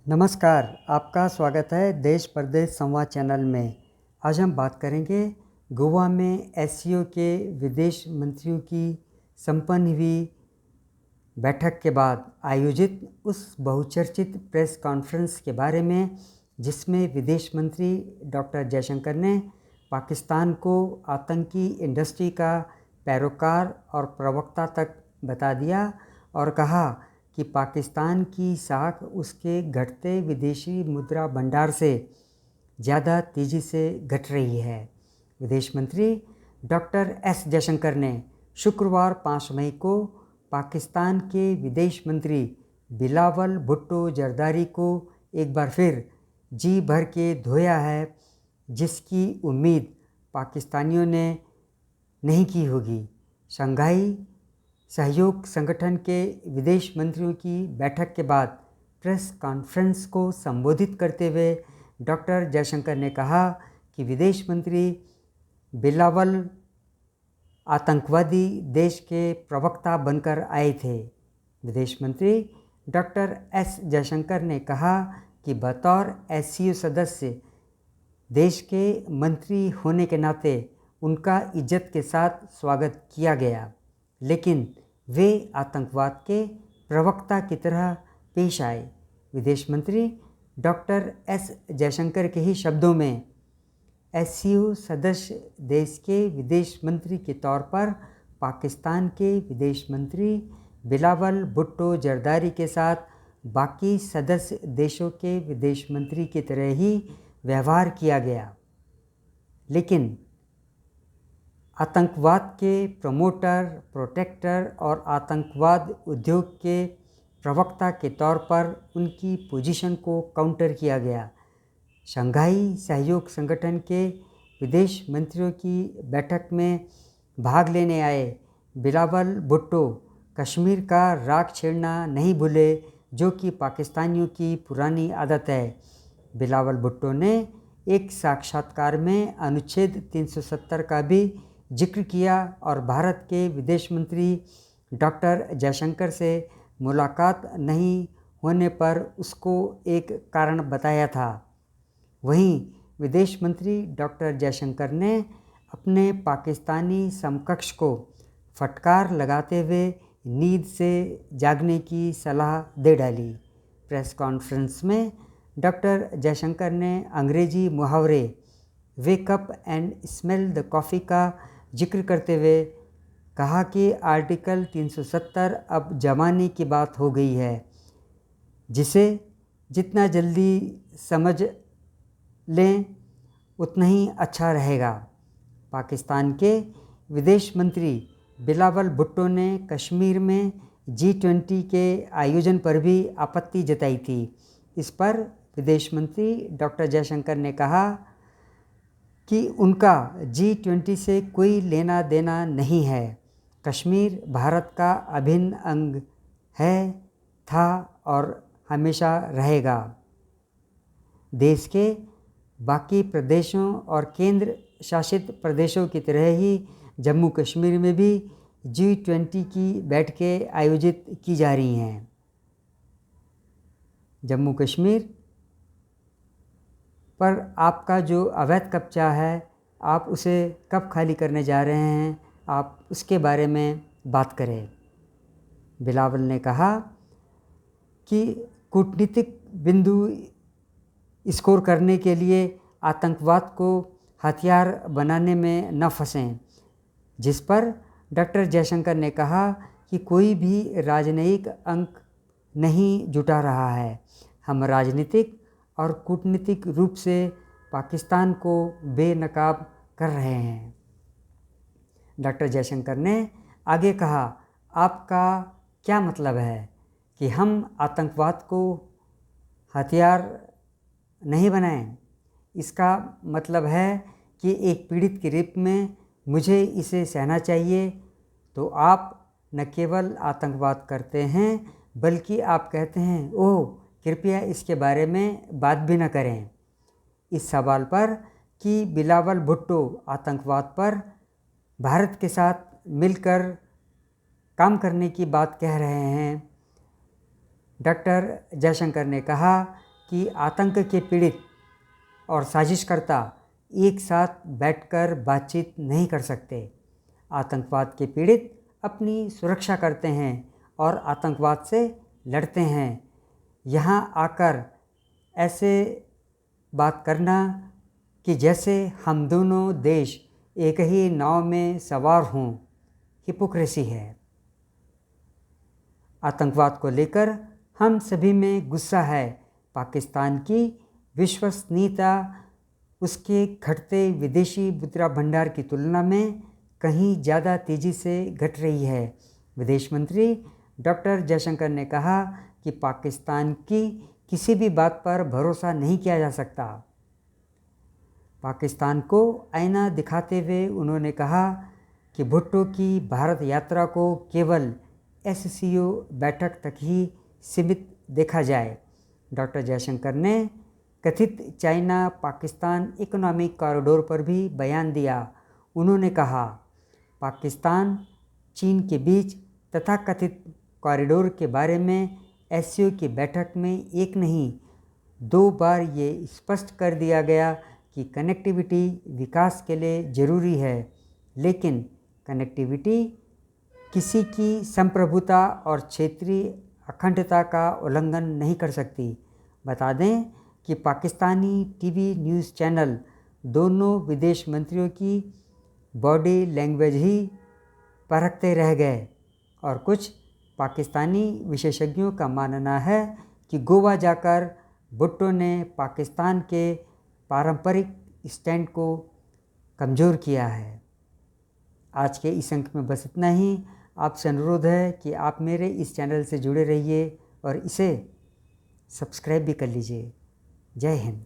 नमस्कार, आपका स्वागत है देश परदेश संवाद चैनल में। आज हम बात करेंगे गोवा में एससीओ के विदेश मंत्रियों की संपन्न हुई बैठक के बाद आयोजित उस बहुचर्चित प्रेस कॉन्फ्रेंस के बारे में, जिसमें विदेश मंत्री डॉक्टर जयशंकर ने पाकिस्तान को आतंकी इंडस्ट्री का पैरोकार और प्रवक्ता तक बता दिया और कहा कि पाकिस्तान की साख उसके घटते विदेशी मुद्रा भंडार से ज़्यादा तेज़ी से घट रही है। विदेश मंत्री डॉक्टर एस जयशंकर ने शुक्रवार 5 मई को पाकिस्तान के विदेश मंत्री बिलावल भुट्टो जरदारी को एक बार फिर जी भर के धोया है, जिसकी उम्मीद पाकिस्तानियों ने नहीं की होगी। शंघाई सहयोग संगठन के विदेश मंत्रियों की बैठक के बाद प्रेस कॉन्फ्रेंस को संबोधित करते हुए डॉक्टर जयशंकर ने कहा कि विदेश मंत्री बिलावल आतंकवादी देश के प्रवक्ता बनकर आए थे। विदेश मंत्री डॉक्टर एस जयशंकर ने कहा कि बतौर एससीओ सदस्य देश के मंत्री होने के नाते उनका इज्जत के साथ स्वागत किया गया, लेकिन वे आतंकवाद के प्रवक्ता की तरह पेश आए। विदेश मंत्री डॉक्टर एस जयशंकर के ही शब्दों में, एससीओ सदस्य देश के विदेश मंत्री के तौर पर पाकिस्तान के विदेश मंत्री बिलावल भुट्टो जरदारी के साथ बाकी सदस्य देशों के विदेश मंत्री की तरह ही व्यवहार किया गया, लेकिन आतंकवाद के प्रमोटर, प्रोटेक्टर और आतंकवाद उद्योग के प्रवक्ता के तौर पर उनकी पोजीशन को काउंटर किया गया। शंघाई सहयोग संगठन के विदेश मंत्रियों की बैठक में भाग लेने आए बिलावल भुट्टो कश्मीर का राग छेड़ना नहीं भूले, जो कि पाकिस्तानियों की पुरानी आदत है। बिलावल भुट्टो ने एक साक्षात्कार में अनुच्छेद 370 का भी जिक्र किया और भारत के विदेश मंत्री डॉक्टर जयशंकर से मुलाकात नहीं होने पर उसको एक कारण बताया था। वहीं विदेश मंत्री डॉक्टर जयशंकर ने अपने पाकिस्तानी समकक्ष को फटकार लगाते हुए नींद से जागने की सलाह दे डाली। प्रेस कॉन्फ्रेंस में डॉक्टर जयशंकर ने अंग्रेजी मुहावरे wake up and smell the coffee का जिक्र करते हुए कहा कि आर्टिकल 370 अब जमाने की बात हो गई है, जिसे जितना जल्दी समझ लें उतना ही अच्छा रहेगा। पाकिस्तान के विदेश मंत्री बिलावल भुट्टो ने कश्मीर में G20 के आयोजन पर भी आपत्ति जताई थी। इस पर विदेश मंत्री डॉक्टर जयशंकर ने कहा कि उनका G20 से कोई लेना देना नहीं है। कश्मीर भारत का अभिन्न अंग है, था और हमेशा रहेगा। देश के बाकी प्रदेशों और केंद्र शासित प्रदेशों की तरह ही जम्मू कश्मीर में भी G20 की बैठकें आयोजित की जा रही हैं। जम्मू कश्मीर पर आपका जो अवैध कब्जा है, आप उसे कब खाली करने जा रहे हैं, आप उसके बारे में बात करें। बिलावल ने कहा कि कूटनीतिक बिंदु स्कोर करने के लिए आतंकवाद को हथियार बनाने में न फंसें, जिस पर डॉक्टर जयशंकर ने कहा कि कोई भी राजनयिक अंक नहीं जुटा रहा है। हम राजनीतिक और कूटनीतिक रूप से पाकिस्तान को बेनकाब कर रहे हैं। डॉक्टर जयशंकर ने आगे कहा, आपका क्या मतलब है कि हम आतंकवाद को हथियार नहीं बनाएं? इसका मतलब है कि एक पीड़ित के रूप में मुझे इसे सहना चाहिए। तो आप न केवल आतंकवाद करते हैं, बल्कि आप कहते हैं, ओह कृपया इसके बारे में बात भी न करें। इस सवाल पर कि बिलावल भुट्टो आतंकवाद पर भारत के साथ मिलकर काम करने की बात कह रहे हैं, डॉक्टर जयशंकर ने कहा कि आतंक के पीड़ित और साजिशकर्ता एक साथ बैठकर बातचीत नहीं कर सकते। आतंकवाद के पीड़ित अपनी सुरक्षा करते हैं और आतंकवाद से लड़ते हैं। यहाँ आकर ऐसे बात करना कि जैसे हम दोनों देश एक ही नाव में सवार हों, हिपोक्रेसी है। आतंकवाद को लेकर हम सभी में गुस्सा है। पाकिस्तान की विश्वसनीयता उसके घटते विदेशी मुद्रा भंडार की तुलना में कहीं ज़्यादा तेज़ी से घट रही है। विदेश मंत्री डॉक्टर जयशंकर ने कहा कि पाकिस्तान की किसी भी बात पर भरोसा नहीं किया जा सकता। पाकिस्तान को आईना दिखाते हुए उन्होंने कहा कि भुट्टो की भारत यात्रा को केवल SCO बैठक तक ही सीमित देखा जाए। डॉक्टर जयशंकर ने कथित चाइना पाकिस्तान इकोनॉमिक कॉरिडोर पर भी बयान दिया। उन्होंने कहा, पाकिस्तान चीन के बीच तथाकथित कॉरिडोर के बारे में SCO की बैठक में एक नहीं 2 बार ये स्पष्ट कर दिया गया कि कनेक्टिविटी विकास के लिए ज़रूरी है, लेकिन कनेक्टिविटी किसी की संप्रभुता और क्षेत्रीय अखंडता का उल्लंघन नहीं कर सकती। बता दें कि पाकिस्तानी टीवी न्यूज़ चैनल दोनों विदेश मंत्रियों की बॉडी लैंग्वेज ही परखते रह गए और कुछ पाकिस्तानी विशेषज्ञों का मानना है कि गोवा जाकर भुट्टो ने पाकिस्तान के पारंपरिक स्टैंड को कमज़ोर किया है। आज के इस अंक में बस इतना ही। आपसे अनुरोध है कि आप मेरे इस चैनल से जुड़े रहिए और इसे सब्सक्राइब भी कर लीजिए। जय हिंद।